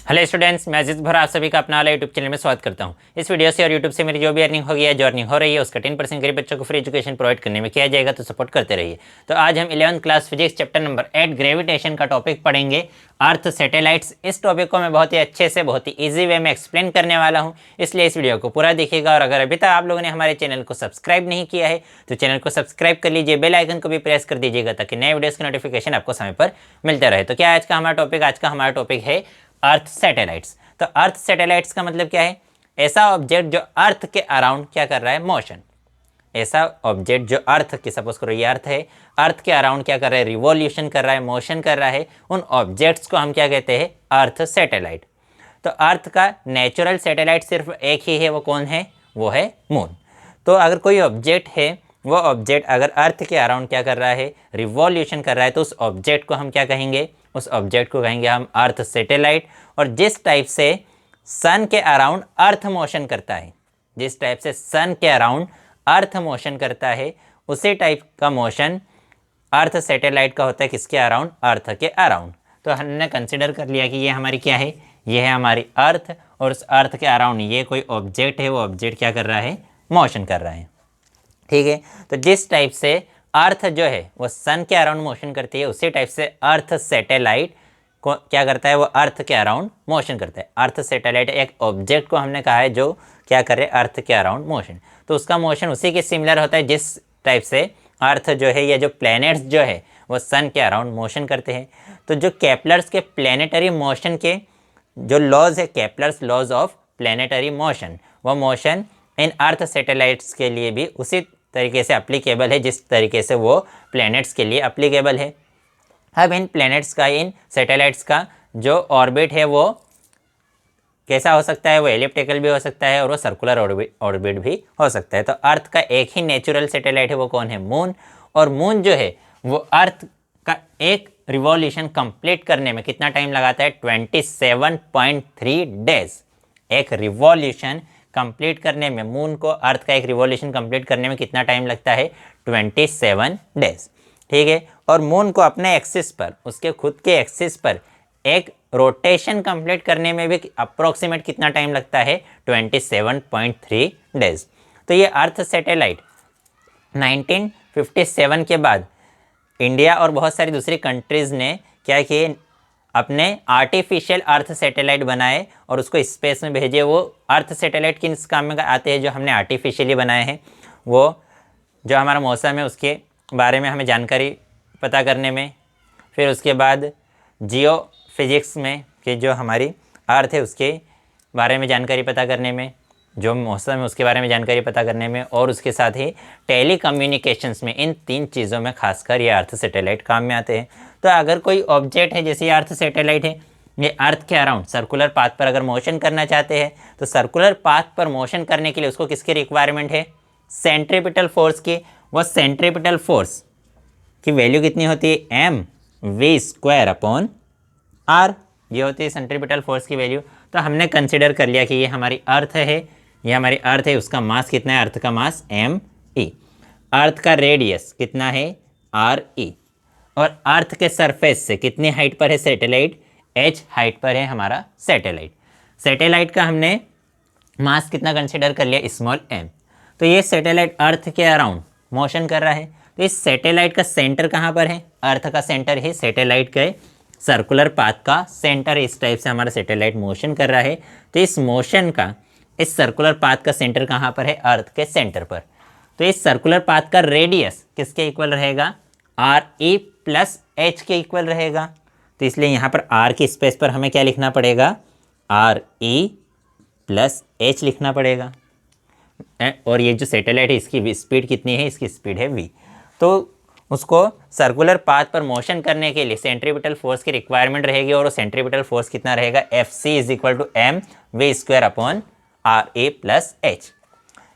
Hello students, मैं अजीज भरा आप सभी का अपना वाला यूट्यूब चैनल में स्वागत करता हूं। इस वीडियो से और यूट्यूब से मेरी जो भी अर्निंग होगी या जो अर्निंग हो रही है उसका 10% गरीब बच्चों को फ्री एजुकेशन प्रोवाइड करने में किया जाएगा, तो सपोर्ट करते रहिए। तो आज हम 11th class physics chapter number 8 gravitation का टॉपिक पढ़ेंगे, अर्थ सैटेलाइट्स। इस टॉपिक को मैं बहुत ही अच्छे से, बहुत ही ईजी वे में एक्सप्लेन करने वाला हूँ, इसलिए इस वीडियो को पूरा देखिएगा। और अगर अभी तक आप लोगों ने हमारे चैनल को सब्सक्राइब नहीं किया है तो चैनल को सब्सक्राइब कर लीजिए, बेल आइकन को भी प्रेस कर दीजिएगा ताकि नए वीडियोस की नोटिफिकेशन आपको समय पर मिलते रहे। तो क्या आज का हमारा टॉपिक है अर्थ सैटेलाइट्स। तो अर्थ सैटेलाइट्स का मतलब क्या है? ऐसा ऑब्जेक्ट जो अर्थ के अराउंड क्या कर रहा है? मोशन। ऐसा ऑब्जेक्ट जो अर्थ के, सपोज करो ये अर्थ है, अर्थ के अराउंड क्या कर रहा है? रिवॉल्यूशन कर रहा है, मोशन कर रहा है। उन ऑब्जेक्ट्स को हम क्या कहते हैं? अर्थ सैटेलाइट। तो अर्थ का नेचुरल सैटेलाइट सिर्फ एक ही है, वो कौन है? वो है मून। तो अगर कोई ऑब्जेक्ट है, वो ऑब्जेक्ट अगर अर्थ के अराउंड क्या कर रहा है? रिवॉल्यूशन कर रहा है, तो उस ऑब्जेक्ट को हम क्या कहेंगे? उस ऑब्जेक्ट को कहेंगे हम अर्थ सैटेलाइट। और जिस टाइप से सन के अराउंड अर्थ मोशन करता है, जिस टाइप से सन के अराउंड अर्थ मोशन करता है, उसी टाइप का मोशन अर्थ सैटेलाइट का होता है। किसके अराउंड? अर्थ के अराउंड। तो हमने कंसिडर कर लिया कि ये हमारी क्या है? ये है हमारी अर्थ, और उस अर्थ के अराउंड ये कोई ऑब्जेक्ट है, वो ऑब्जेक्ट क्या कर रहा है? मोशन कर रहा है। ठीक है। तो जिस टाइप से अर्थ जो है वो सन के अराउंड मोशन करती है, उसी टाइप से अर्थ सैटेलाइट को क्या करता है? वो अर्थ के अराउंड मोशन करता है। अर्थ सैटेलाइट एक ऑब्जेक्ट को हमने कहा है जो क्या करे? अर्थ के अराउंड मोशन। तो उसका मोशन उसी के सिमिलर होता है जिस टाइप से अर्थ जो है या जो प्लैनेट्स जो है वो सन के अराउंड मोशन करते हैं। तो जो केपलर्स के प्लैनेटरी मोशन के जो लॉज है, Kepler's laws of planetary motion, वो मोशन इन अर्थ सैटेलाइट्स के लिए भी उसी तरीके से अप्लीकेबल है जिस तरीके से वो प्लैनेट्स के लिए अप्लीकेबल है। अब इन प्लैनेट्स का, इन सैटेलाइट्स का जो ऑर्बिट है वो कैसा हो सकता है? वो एलिप्टिकल भी हो सकता है और वो सर्कुलर ऑर्बिट भी हो सकता है। तो अर्थ का एक ही नेचुरल सैटेलाइट है, वो कौन है? मून। और मून जो है वो अर्थ का एक रिवॉल्यूशन कंप्लीट करने में कितना टाइम लगाता है? 27.3 डेज। एक रिवॉल्यूशन कंप्लीट करने में, मून को अर्थ का एक रिवॉल्यूशन कंप्लीट करने में कितना टाइम लगता है? 27 डेज। ठीक है। और मून को अपने एक्सिस पर, उसके खुद के एक्सिस पर एक रोटेशन कंप्लीट करने में भी अप्रोक्सीमेट कितना टाइम लगता है? 27.3 डेज। तो ये अर्थ सैटेलाइट 1957 के बाद इंडिया और बहुत सारी दूसरी कंट्रीज़ ने क्या किए? अपने आर्टिफिशियल अर्थ सैटेलाइट बनाए और उसको स्पेस में भेजे। वो अर्थ सैटेलाइट किस काम में आते हैं? जो हमने आर्टिफिशियली बनाए हैं, वो जो हमारा मौसम है उसके बारे में हमें जानकारी पता करने में, फिर उसके बाद जियो फिजिक्स में कि जो हमारी अर्थ है उसके बारे में जानकारी पता करने में, जो मौसम है उसके बारे में जानकारी पता करने में, और उसके साथ ही टेली कम्युनिकेशंस में, इन तीन चीज़ों में खासकर ये अर्थ सैटेलाइट काम में आते हैं। तो अगर कोई ऑब्जेक्ट है, जैसे ये अर्थ सैटेलाइट है, ये अर्थ के अराउंड सर्कुलर पाथ पर अगर मोशन करना चाहते हैं, तो सर्कुलर पाथ पर मोशन करने के लिए उसको किसकी रिक्वायरमेंट है? सेंट्रीपिटल फोर्स की। वो सेंट्रीपिटल फोर्स की वैल्यू कितनी होती है? mv² r। ये होती है सेंट्रीपिटल फोर्स की वैल्यू। तो हमने कंसिडर कर लिया कि ये हमारी अर्थ है, ये हमारी अर्थ है, उसका मास कितना है? अर्थ का मास me। अर्थ का रेडियस कितना है? re। और अर्थ के सरफेस से कितनी हाइट पर है सैटेलाइट? h हाइट पर है हमारा सैटेलाइट। सैटेलाइट का हमने मास कितना कंसिडर कर लिया? Small m। तो ये सैटेलाइट अर्थ के अराउंड मोशन कर रहा है। तो इस सैटेलाइट का सेंटर कहाँ पर है? अर्थ का सेंटर है सैटेलाइट के सर्कुलर पाथ का सेंटर। इस टाइप से हमारा सैटेलाइट मोशन कर रहा है। तो इस मोशन का, इस सर्कुलर पाथ का सेंटर कहाँ पर है? अर्थ के सेंटर पर। तो इस सर्कुलर पाथ का रेडियस किसके इक्वल रहेगा? re प्लस h के इक्वल रहेगा। तो इसलिए यहाँ पर r की स्पेस पर हमें क्या लिखना पड़ेगा? re प्लस h लिखना पड़ेगा। और ये जो सैटेलाइट है इसकी स्पीड कितनी है? इसकी स्पीड है v। तो उसको सर्कुलर पाथ पर मोशन करने के लिए सेंट्रीपिटल फोर्स की रिक्वायरमेंट रहेगी, और वो सेंट्रीपिटल फोर्स कितना रहेगा? Fc = mv² plus h।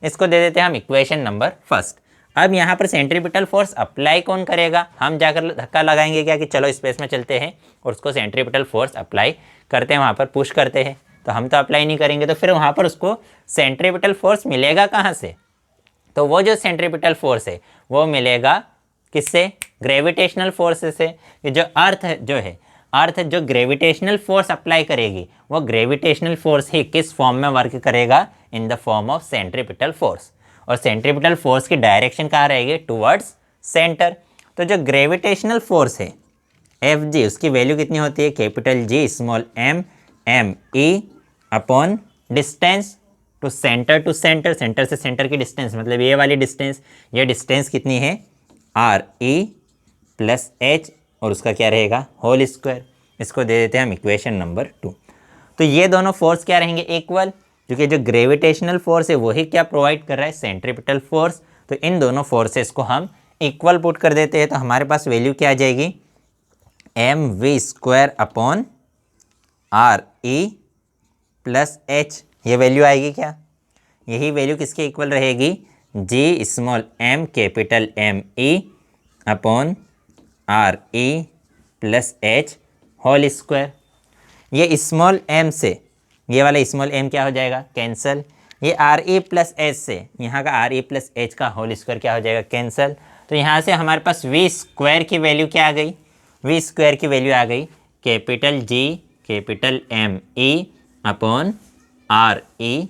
इसको दे देते हैं हम इक्वेशन नंबर फर्स्ट। अब यहाँ पर सेंट्रीपिटल फोर्स अप्लाई कौन करेगा? हम जाकर धक्का लगाएंगे क्या कि चलो स्पेस में चलते हैं और उसको सेंट्रीपिटल फोर्स अप्लाई करते हैं, वहाँ पर पुश करते हैं? तो हम तो अप्लाई नहीं करेंगे, तो फिर वहाँ पर उसको सेंट्रीपिटल फोर्स मिलेगा कहाँ से? तो वो जो सेंट्रीपिटल फोर्स है वो मिलेगा किससे? ग्रेविटेशनल फोर्स से। कि जो अर्थ जो है, अर्थ जो ग्रेविटेशनल फोर्स अप्लाई करेगी वो ग्रेविटेशनल फोर्स ही किस फॉर्म में वर्क करेगा, in the form of centripetal force. और सेंट्रीपिटल फोर्स की डायरेक्शन कहाँ रहेगी, टुवर्ड्स सेंटर। तो जो ग्रेविटेशनल फोर्स है एफ जी, उसकी वैल्यू कितनी होती है, capital G small m M E upon distance to centre centre से सेंटर की डिस्टेंस, मतलब ये वाली डिस्टेंस, ये डिस्टेंस कितनी है आर ई प्लस एच, और उसका क्या रहेगा होल स्क्वायर। इसको दे देते हैं हम इक्वेशन नंबर 2। तो ये दोनों फोर्स क्या रहेंगे, इक्वल, क्योंकि जो ग्रेविटेशनल फोर्स है वही क्या प्रोवाइड कर रहा है, सेंट्रीपिटल फोर्स। तो इन दोनों फोर्सेस को हम इक्वल पुट कर देते हैं, तो हमारे पास वैल्यू क्या आ जाएगी, M V square upon R E plus H, ये वैल्यू आएगी क्या, यही वैल्यू किसके इक्वल रहेगी, G small M capital M E upon R E plus H whole square. ये स्मॉल एम से ये वाला स्मॉल एम क्या हो जाएगा, कैंसल। ये आर ई प्लस एच से यहाँ का आर ई प्लस एच का होल स्क्वायर क्या हो जाएगा, कैंसल। तो यहाँ से हमारे पास वी स्क्वायर की वैल्यू क्या आ गई, वी स्क्वायर की वैल्यू आ गई capital G capital M E upon R E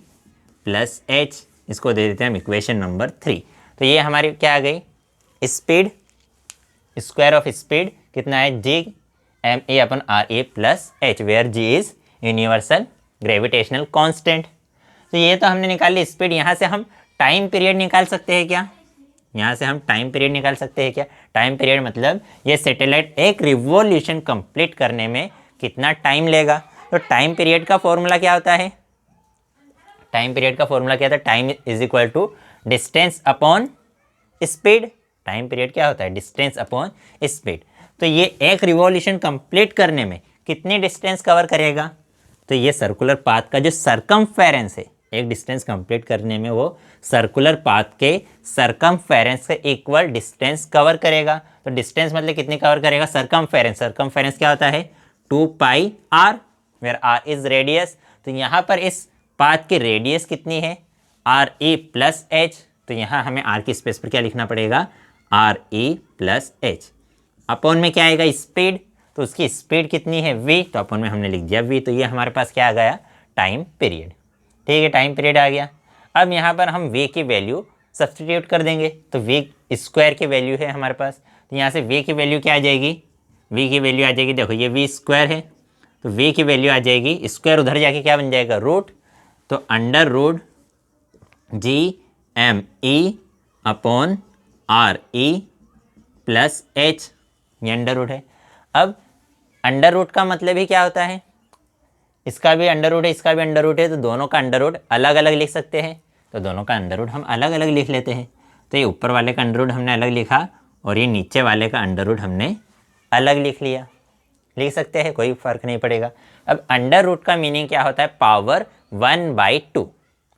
plus H. इसको दे देते हैं हम इक्वेशन नंबर 3। तो ये हमारी क्या आ गई, स्पीड, स्क्वायर ऑफ स्पीड कितना है, G M E upon R E plus H, where G is universal gravitational constant. तो ये तो हमने निकाल ली स्पीड। यहाँ से हम टाइम पीरियड निकाल सकते हैं क्या, यहाँ से हम टाइम पीरियड निकाल सकते हैं क्या, टाइम पीरियड मतलब ये सैटेलाइट एक रिवॉल्यूशन कंप्लीट करने में कितना टाइम लेगा। तो टाइम पीरियड का फॉर्मूला क्या होता है, टाइम पीरियड का फॉर्मूला क्या था, time is equal to distance upon speed. Time period क्या होता है, डिस्टेंस अपॉन स्पीड। तो ये एक रिवॉल्यूशन कंप्लीट करने में कितनी डिस्टेंस कवर करेगा, तो ये सर्कुलर पाथ का जो सरकमफेरेंस है, एक डिस्टेंस कंप्लीट करने में वो सर्कुलर पाथ के सरकमफेरेंस से इक्वल डिस्टेंस कवर करेगा। तो डिस्टेंस मतलब कितनी कवर करेगा, सरकमफेरेंस, सरकमफेरेंस क्या होता है 2 pi R, where R is radius. तो यहाँ पर इस पाथ की रेडियस कितनी है, आर ई प्लस एच। तो यहाँ हमें आर की स्पेस पर क्या लिखना पड़ेगा, are E plus H. Upon में क्या आएगा, स्पीड, तो उसकी स्पीड कितनी है v, तो अपन में हमने लिख दिया v। तो ये हमारे पास क्या आ गया, टाइम पीरियड। ठीक है, टाइम पीरियड आ गया। अब यहाँ पर हम v की वैल्यू सब्सटीट्यूट कर देंगे, तो v स्क्वायर की वैल्यू है हमारे पास। तो यहाँ से v की वैल्यू क्या आ जाएगी, v की वैल्यू आ जाएगी, देखो ये v स्क्वायर है, तो v की वैल्यू आ जाएगी, स्क्वायर उधर जाके क्या बन जाएगा, रूट। तो under root G M E upon R E plus H, ये अंडर रूट है। अब अंडर रूट का मतलब ही क्या होता है, इसका भी अंडर रूट है, इसका भी अंडर रूट है, तो दोनों का अंडर रूट अलग अलग लिख सकते हैं। तो दोनों का अंडर रूट हम अलग अलग लिख लेते हैं। तो ये ऊपर वाले का अंडर रूट हमने अलग लिखा और ये नीचे वाले का अंडर रूट हमने अलग लिख लिया, लिख सकते हैं, कोई फर्क नहीं पड़ेगा। अब अंडर रूट का मीनिंग क्या होता है, पावर 1/2।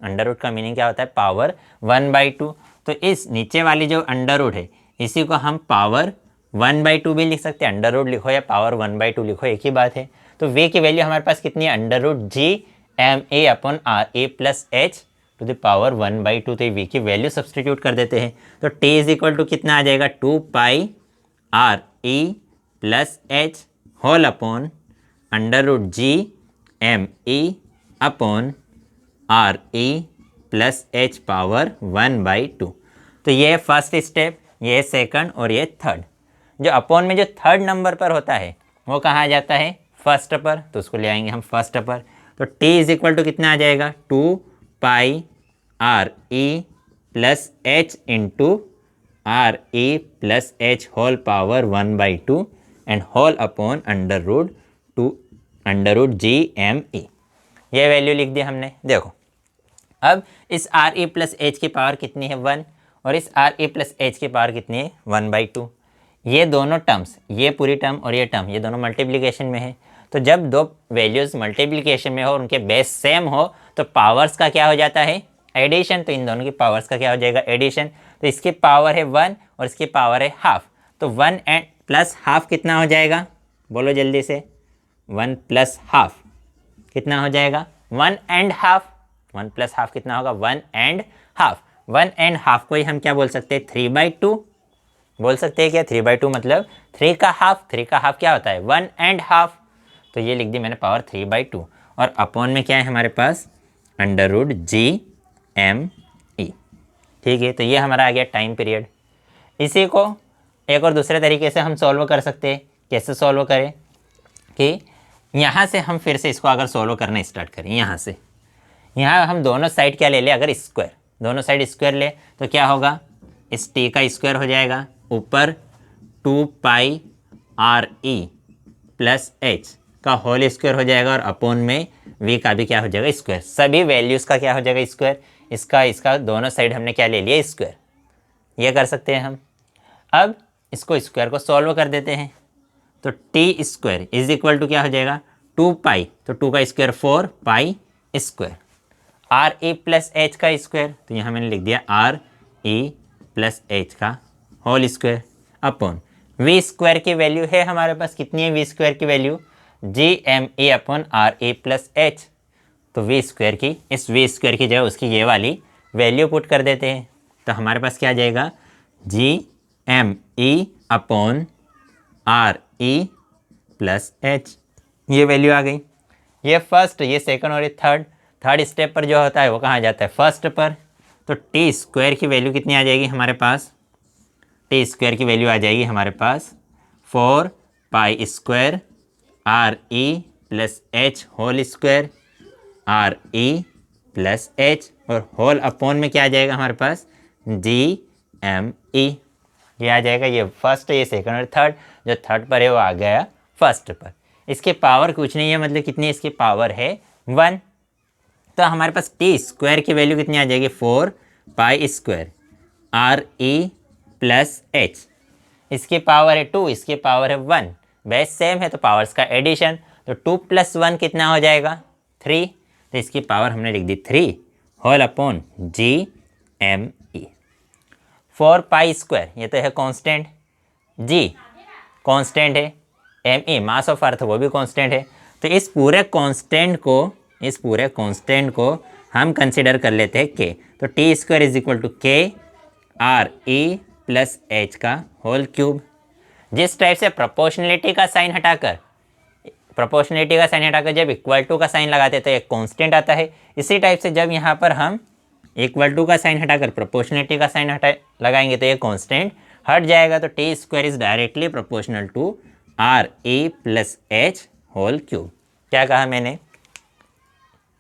अंडर रूट का मीनिंग क्या होता है, पावर 1/2। तो इस नीचे वाली जो अंडर रूट है इसी को हम पावर 1/2 भी लिख सकते हैं, अंडर रूट लिखो या पावर 1/2 लिखो, एक ही बात है। तो वे की वैल्यू हमारे पास कितनी है, under root G M E upon R E plus H to the power 1/2। तो वी की वैल्यू सब्सटीट्यूट कर देते हैं। तो टी इज इक्वल टू कितना आ जाएगा, 2 pi R E plus H whole upon under root G M E upon R E plus H power 1/2। तो ये फर्स्ट स्टेप, ये सेकंड और ये थर्ड। जो अपॉन में जो थर्ड नंबर पर होता है वो कहाँ आ जाता है, फर्स्ट पर, तो उसको ले आएंगे हम फर्स्ट पर। तो t इज इक्वल टू कितना आ जाएगा, 2 pi R E plus H into R E plus H whole power 1/2 and whole upon under root G M E. ये वैल्यू लिख दी हमने। देखो अब इस आर ई प्लस एच की पावर कितनी है 1, और इस आर ई प्लस एच की पावर कितनी है 1/2। ये दोनों टर्म्स, ये पूरी टर्म और ये टर्म, ये दोनों मल्टीप्लिकेशन में है। तो जब दो वैल्यूज़ मल्टीप्लिकेशन में हो और उनके बेस सेम हो तो पावर्स का क्या हो जाता है, एडिशन। तो इन दोनों की पावर्स का क्या हो जाएगा, एडिशन। तो इसकी पावर है 1 और इसकी पावर है हाफ। तो 1 एंड प्लस हाफ कितना हो जाएगा, बोलो जल्दी से, 1 प्लस हाफ कितना हो जाएगा, 1 एंड हाफ। 1 प्लस हाफ कितना होगा, 1 एंड हाफ। 1 एंड हाफ को ही हम क्या बोल सकते हैं, 3/2। बोल सकते हैं क्या 3/2 मतलब 3 का हाफ। 3 का हाफ क्या होता है 1.5। तो ये लिख दी मैंने पावर 3/2 और अपॉन में क्या है हमारे पास √GME। ठीक है, तो ये हमारा आ गया टाइम पीरियड। इसी को एक और दूसरे तरीके से हम सॉल्व कर सकते हैं। कैसे सॉल्व करें कि यहाँ से हम फिर से इसको अगर सॉल्व करना स्टार्ट करें, यहाँ हम दोनों साइड क्या ले लें, अगर स्क्वायर, दोनों साइड स्क्वायर ले तो क्या होगा, इस टी का स्क्वायर हो जाएगा, ऊपर 2πRE प्लस एच का होल स्क्वायर हो जाएगा और अपॉन में v का भी क्या हो जाएगा स्क्वायर। सभी वैल्यूज़ का क्या हो जाएगा स्क्वायर, इसका दोनों साइड हमने क्या ले लिया स्क्वायर। ये कर सकते हैं हम। अब इसको स्क्वायर को सॉल्व कर देते हैं तो T square is equal to क्या हो जाएगा 2π, तो 2 का square 4π square, R E plus H का स्क्वायर, तो यहाँ मैंने लिख दिया आर ई प्लस एच का whole square upon V square की वैल्यू है हमारे पास, कितनी है वी स्क्वायर की value GME upon R E plus H. तो वी स्क्वायर की, इस वी स्क्वायर की जगह उसकी ये वाली वैल्यू पुट कर देते हैं तो हमारे पास क्या आ जाएगा GME upon R E plus H. ये वैल्यू आ गई। ये फर्स्ट, ये सेकंड और ये थर्ड स्टेप पर जो होता है वो कहाँ जाता है फर्स्ट पर। तो टी स्क्वायर की वैल्यू कितनी आ जाएगी हमारे पास, टी स्क्वायर की वैल्यू आ जाएगी हमारे पास 4π square R E plus H whole square, R E plus H और होल अपॉन में क्या आ जाएगा हमारे पास GME। ये आ जाएगा, ये फर्स्ट, ये सेकंड और थर्ड, जो थर्ड पर है वो आ गया फर्स्ट पर। इसके पावर कुछ नहीं है, मतलब कितनी इसकी पावर है 1। तो हमारे पास टी स्क्वायर की वैल्यू कितनी आ जाएगी 4π square R E plus H, इसकी पावर है 2, इसकी पावर है 1, बेस सेम है तो पावर्स का एडिशन, तो 2 + 1 कितना हो जाएगा 3, तो इसकी पावर हमने लिख दी 3 होल अपॉन GME। 4π स्क्वायर ये तो है कांस्टेंट, G कांस्टेंट है, ME मास ऑफ अर्थ वो भी कांस्टेंट है। तो इस पूरे कांस्टेंट को हम कंसिडर कर लेते हैं K। तो T square is equal to KRE plus H का होल क्यूब। जिस टाइप से प्रोपोर्शनलिटी का साइन हटाकर जब इक्वल टू का साइन लगाते हैं तो एक कांस्टेंट आता है, इसी टाइप से जब यहाँ पर हम इक्वल टू का साइन हटाकर प्रोपोर्शनलिटी का साइन लगाएंगे तो ये कांस्टेंट हट जाएगा। तो T square is directly proportional to RE plus H whole cube. क्या कहा मैंने,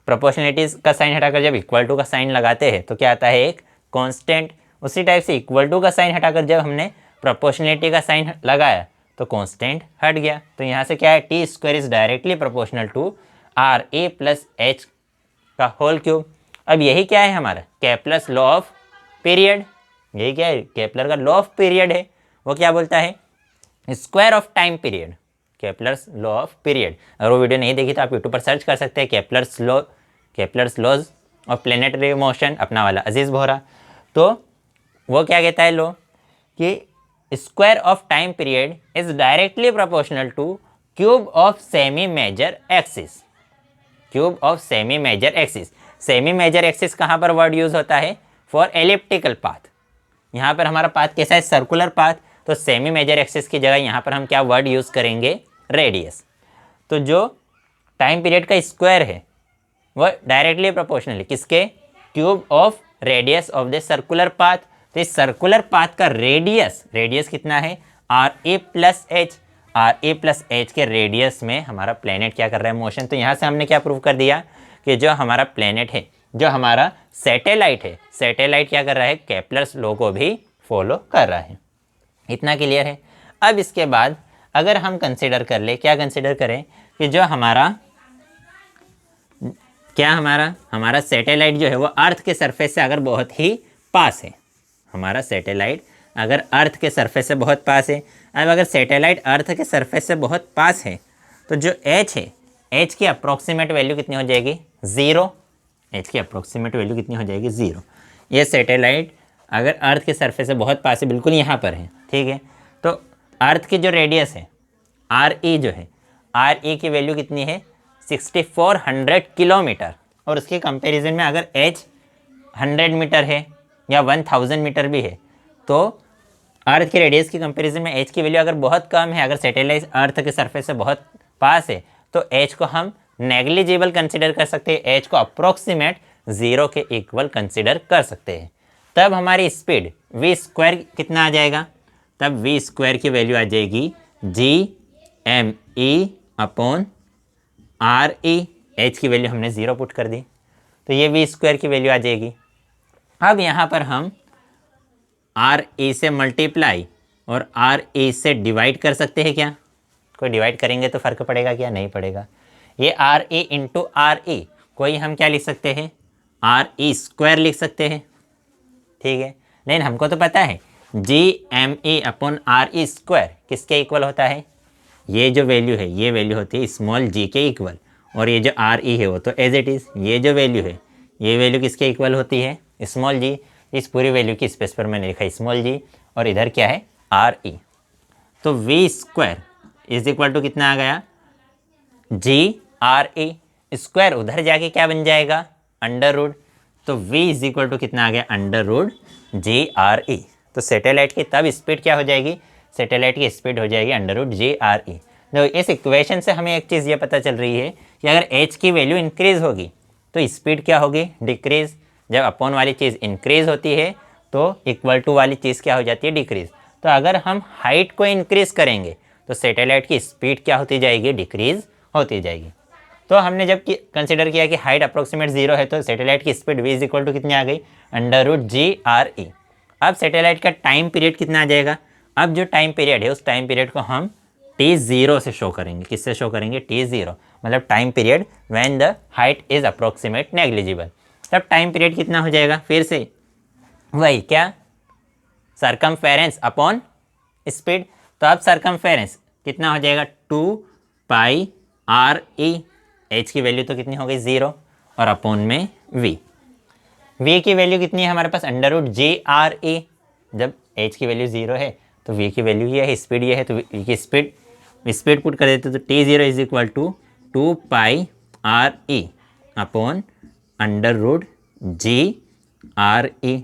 प्रोपोर्शनलिटी का साइन हटाकर जब इक्वल टू का साइन लगाते हैं तो क्या आता है एक कांस्टेंट, उसी टाइप से इक्वल टू का साइन हटाकर जब हमने प्रोपोर्शनलिटी का साइन लगाया तो कांस्टेंट हट गया। तो यहाँ से क्या है T square is directly proportional to RE plus H का होल क्यूब। अब यही क्या है हमारा केपलर्स लॉ ऑफ पीरियड, यही क्या है केपलर का लॉ ऑफ पीरियड है। वो क्या बोलता है square of time period, Kepler's law of period. अगर वो वीडियो नहीं देखी तो आप यूट्यूब पर सर्च कर सकते हैं Kepler's laws of planetary motion, अपना वाला अजीज़ बोहरा। तो वो क्या कहता है लॉ कि square of time period is directly proportional to cube of semi major axis. Cube of semi major axis, semi major axis कहाँ पर वर्ड यूज होता है फॉर एलिप्टिकल पाथ। यहाँ पर हमारा पाथ कैसा है सर्कुलर पाथ, तो सेमी मेजर एक्सिस की जगह यहाँ पर हम क्या वर्ड यूज़ करेंगे रेडियस। तो जो टाइम पीरियड का स्क्वायर है वो डायरेक्टली प्रोपोर्शनल है किसके cube of radius of the circular path. तो इस सर्कुलर पाथ का रेडियस कितना है RE plus H, RE plus H के रेडियस में हमारा प्लेनेट क्या कर रहा है मोशन। तो यहाँ से हमने क्या प्रूव कर दिया कि जो हमारा प्लेनेट है, जो हमारा सैटेलाइट है, सैटेलाइट क्या कर रहा है केपलर्स लॉ को भी फॉलो कर रहा है। इतना क्लियर है। अब इसके बाद अगर हम कंसिडर कर ले, क्या कंसिडर करें कि जो हमारा सैटेलाइट जो है वो अर्थ के सरफेस से अगर बहुत ही पास है, हमारा सैटेलाइट अगर अर्थ के सरफेस से बहुत पास है। अब अगर सैटेलाइट अर्थ के सरफेस से बहुत पास है तो जो एच है, एच की अप्रॉक्सीमेट वैल्यू कितनी हो जाएगी 0। एच की अप्रॉक्सीमेट वैल्यू कितनी हो जाएगी 0। ये सैटेलाइट अगर अर्थ के सरफेस से बहुत पास है, बिल्कुल यहाँ पर है, ठीक है। तो अर्थ की जो रेडियस है RE जो है, RE की वैल्यू कितनी है 6400 किलोमीटर, और उसके कंपैरिजन में अगर एच 100 मीटर है या 1000 मीटर भी है तो अर्थ की रेडियस की कंपैरिजन में एच की वैल्यू अगर बहुत कम है, अगर सैटेलाइट अर्थ के सरफेस से बहुत पास है, तो एच को हम नेग्लिजिबल कंसिडर कर सकते हैं, एच को अप्रोक्सीमेट 0 के इक्वल कंसिडर कर सकते हैं। तब हमारी स्पीड वी स्क्वायर कितना आ जाएगा, तब वी स्क्वायर की वैल्यू आ जाएगी GME अपॉन RE। एच की वैल्यू हमने 0 पुट कर दी, तो ये वी स्क्वायर की वैल्यू आ जाएगी। अब यहाँ पर हम RE से मल्टीप्लाई और RE से डिवाइड कर सकते हैं क्या? कोई डिवाइड करेंगे तो फ़र्क पड़ेगा क्या? नहीं पड़ेगा। ये RE इंटू RE कोई हम क्या लिख सकते हैं, RE स्क्वायर लिख सकते हैं, ठीक है। लेकिन हमको तो पता है GME अपॉन RE स्क्वायर किसके इक्वल होता है, ये जो वैल्यू है ये वैल्यू होती है स्मॉल g के इक्वल, और ये जो RE है वो तो एज इट इज़, ये जो वैल्यू है ये वैल्यू किसके इक्वल होती है, स्मॉल g। इस पूरी वैल्यू की स्पेस पर मैंने लिखा है स्मॉल g, और इधर क्या है RE। तो V square is equal to कितना आ गया, GRE स्क्वायर उधर जाके क्या बन जाएगा, अंडर रूट। तो v इज इक्वल टू कितना आ गया, अंडर रूट GRE। तो सैटेलाइट की तब स्पीड क्या हो जाएगी, सैटेलाइट की स्पीड हो जाएगी अंडर रूट GRE। तो इस इक्वेशन से हमें एक चीज़ ये पता चल रही है कि अगर h की वैल्यू इंक्रीज होगी तो स्पीड क्या होगी, डिक्रीज। जब अपॉन वाली चीज़ इंक्रीज होती है तो इक्वल टू वाली चीज़ क्या हो जाती है, डिक्रीज। तो अगर हम हाइट को इंक्रीज करेंगे तो सैटेलाइट की स्पीड क्या होती जाएगी, डिक्रीज होती जाएगी। तो हमने जब कंसिडर किया कि हाइट अप्रोक्सीमेट 0 है तो सैटेलाइट की speed v is equal to कितनी आ गई, अंडर रूट GRE। अब सैटेलाइट का टाइम पीरियड कितना आ जाएगा, अब जो टाइम पीरियड है उस टाइम पीरियड को हम T0 से शो करेंगे। किससे शो करेंगे, T0, मतलब time period when the height is approximate negligible. तब टाइम पीरियड कितना हो जाएगा, फिर से वही क्या, सरकमफेरेंस अपॉन स्पीड। तो अब सरकमफेरेंस कितना हो जाएगा, 2 πRE। एच की वैल्यू तो कितनी हो गई 0, और अपॉन में v की वैल्यू कितनी है हमारे पास, अंडर रूट GRE। जब एच की वैल्यू 0 है तो v की वैल्यू ये है, स्पीड ये है, तो v की स्पीड पुट कर देते तो T0 is equal to 2 πRE upon under root GRE।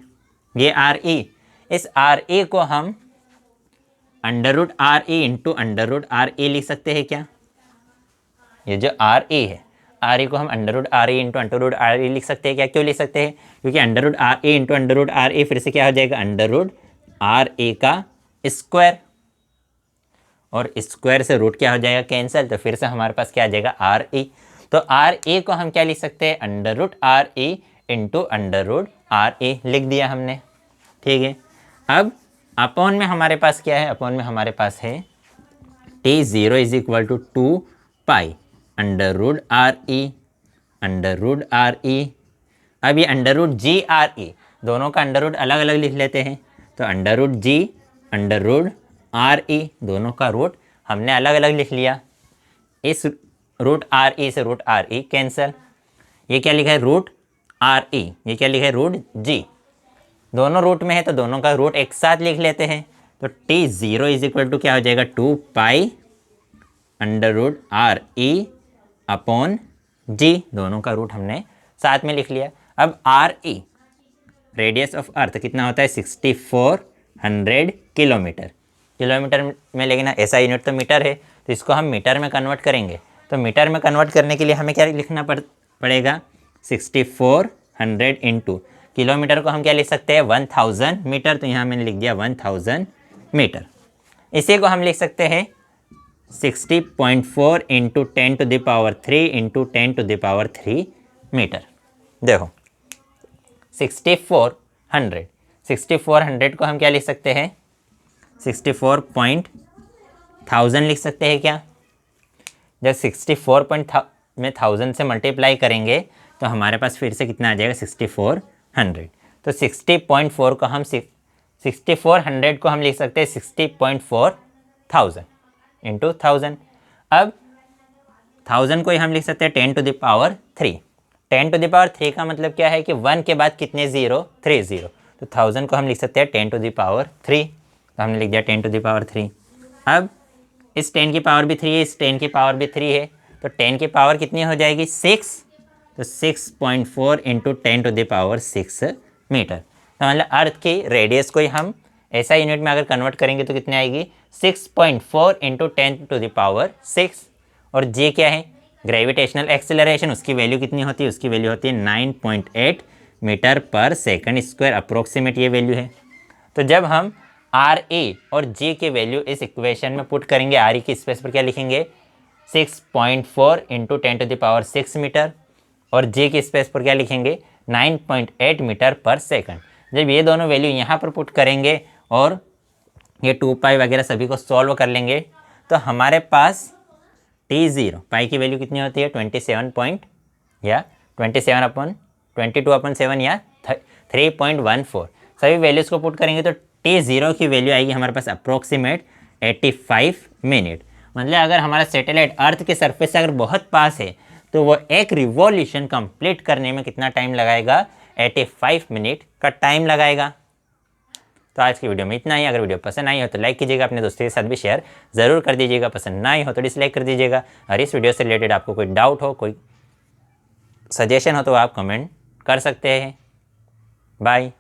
ये RE, इस RE को हम under root RE into under root RE लिख सकते हैं क्या, ये जो RE है RE को हम under root RE into under root RE लिख सकते हैं क्या, क्यों लिख सकते हैं, क्योंकि under root RE into under root RE फिर से क्या हो जाएगा, अंडर रूट RE का स्क्वायर, और स्क्वायर से रूट क्या हो जाएगा, कैंसिल। तो फिर से हमारे पास क्या आ जाएगा, RE। तो RE को हम क्या लिख सकते हैं, under root RE into under root RE लिख दिया हमने, ठीक है। अब अपॉन में हमारे पास क्या है, अपॉन में हमारे पास है T0 is equal to 2 pi under root RE, under root RE। अब ये अंडर रूट GRE, दोनों का अंडर रूट अलग अलग लिख लेते हैं, तो under root G under root RE, दोनों का रूट हमने अलग अलग लिख लिया। इस रूट RE से रूट RE कैंसिल, ये क्या लिखा है, रूट RE, ये क्या लिखा है, रूट G। दोनों रूट में है तो दोनों का रूट एक साथ लिख लेते हैं, तो T0 इज इक्वल टू क्या हो जाएगा, 2 pi under root RE upon G, दोनों का रूट हमने साथ में लिख लिया। अब RE रेडियस ऑफ अर्थ कितना होता है, 6400 किलोमीटर, किलोमीटर में, लेकिन ऐसा यूनिट तो मीटर है, तो इसको हम मीटर में कन्वर्ट करेंगे। तो मीटर में कन्वर्ट करने के लिए हमें क्या लिखना पड़ेगा, 6400 इंटू किलोमीटर को हम क्या लिख सकते हैं, 1000 मीटर, तो यहाँ मैंने लिख दिया 1000 मीटर। इसी को हम लिख सकते हैं 60.4 इंटू 10⁻³ इंटू 10⁻³ मीटर। देखो 6400 को हम क्या लिख सकते हैं, 64,000 लिख सकते हैं क्या। जब 64 में 1000 से मल्टीप्लाई करेंगे तो हमारे पास फिर से कितना आ जाएगा, 6400। तो 60.4 को हम 6400 को हम लिख सकते हैं 60.4000 इंटू 1000। अब 1000 को ही हम लिख सकते हैं 10⁻³ 10⁻³ का मतलब क्या है कि 1 के बाद कितने ज़ीरो, 3 ज़ीरो, तो 1000 को हम लिख सकते हैं 10⁻³, तो हमने लिख दिया 10⁻³। अब इस 10 की पावर भी 3 है, इस 10 की पावर भी 3 है, तो 10 की पावर कितनी हो जाएगी, 6, तो 6.4 इंटू 10⁻6 मीटर। तो मतलब अर्थ की रेडियस को ही हम ऐसा यूनिट में अगर कन्वर्ट करेंगे तो कितने आएगी 6.4 इंटू 10⁶। और जे क्या है ग्रेविटेशनल एक्सेलरेशन, उसकी वैल्यू कितनी होती है, उसकी वैल्यू होती है 9.8 मीटर पर सेकंड स्क्वायर, अप्रोक्सीमेट ये वैल्यू है। तो जब हम आर ए और जे के वैल्यू इस इक्वेशन में पुट करेंगे, आर ई की स्पेस पर क्या लिखेंगे 6.4 इंटू 10⁶ मीटर, और जे की स्पेस पर क्या लिखेंगे 9.8 मीटर पर सेकंड। जब ये दोनों वैल्यू यहाँ पर पुट करेंगे और ये 2π वगैरह सभी को सॉल्व कर लेंगे तो हमारे पास T0 पाई की वैल्यू कितनी होती है 27/22/7 या 3.14। सभी वैल्यूज़ को पुट करेंगे तो T0 की वैल्यू आएगी हमारे पास अप्रोक्सीमेट 85 मिनट। मतलब अगर हमारा सैटेलाइट अर्थ के सरफेस से अगर बहुत पास है तो वो एक रिवॉल्यूशन कंप्लीट करने में कितना टाइम लगाएगा 85 मिनट का टाइम लगाएगा। तो आज की वीडियो में इतना ही। अगर वीडियो पसंद आई हो तो लाइक कीजिएगा, अपने दोस्तों के साथ भी शेयर ज़रूर कर दीजिएगा, पसंद ना आई हो तो डिसलाइक कर दीजिएगा। और इस वीडियो से रिलेटेड आपको कोई डाउट हो, कोई सजेशन हो तो आप कमेंट कर सकते हैं। बाय।